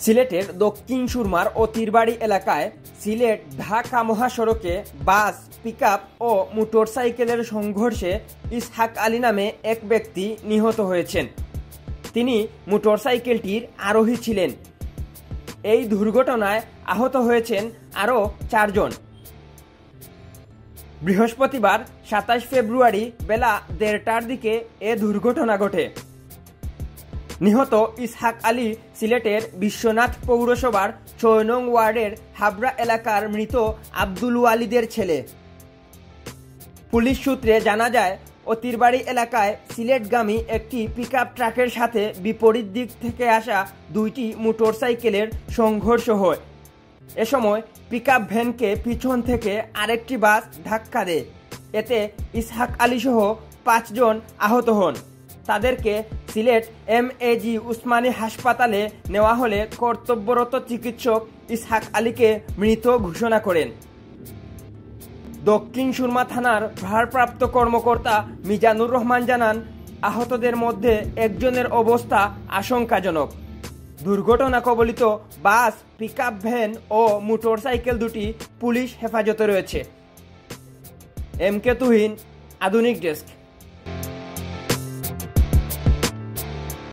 সিলেটের দক্ষিণ সুরমার অতিরবাড়ি এলাকায় সিলেট ঢাকা মহাসড়কে বাস, পিকআপ ও মোটরসাইকেলের সংঘর্ষে ইসহাক আলী নামে এক ব্যক্তি নিহত হয়েছেন। তিনি মোটরসাইকেলটির আরোহী ছিলেন। এই দুর্ঘটনায় আহত হয়েছেন আরও 4 জন। বৃহস্পতিবার 27 ফেব্রুয়ারি বেলা 1:30টার দিকে এ দুর্ঘটনা ঘটে। নিহত ইসহাক আলী সিলেটের বিশ্বনাথ পৌরসভার 6 নং ওয়ার্ডের হাবড়া এলাকার মৃত আব্দুল ওয়ালিদের ছেলে। পুলিশ সূত্রে জানা যায়, অতিরবাড়ি এলাকায় সিলেটগামী একটি পিকআপ ট্রাকের সাথে বিপরীত দিক থেকে আসা 2টি মোটরসাইকেলের সংঘর্ষ হয়। এ সময় পিকআপ ভ্যানকে পিছন থেকে আরেকটি বাস ধাক্কা দেয়। এতে ইসহাক আলী সহ 5 জন আহত হন। তাদেরকে সিলেট MAG উসমানী হাসপাতালে নেওয়া হলে কর্তব্যরত চিকিৎসক ইসহাক আলীকে মৃত ঘোষণা করেন। দক্ষিণ সুরমা থানার ভারপ্রাপ্ত কর্মকর্তা মিজানুর রহমান জানান, আহতদের মধ্যে একজনের অবস্থা আশঙ্কাজনক। দুর্ঘটনা কবলিত বাস, পিকআপ ভ্যান ও মোটরসাইকেল দুটি পুলিশ হেফাজতে রয়েছে। MK তুহিন, আধুনিক ডেস্ক।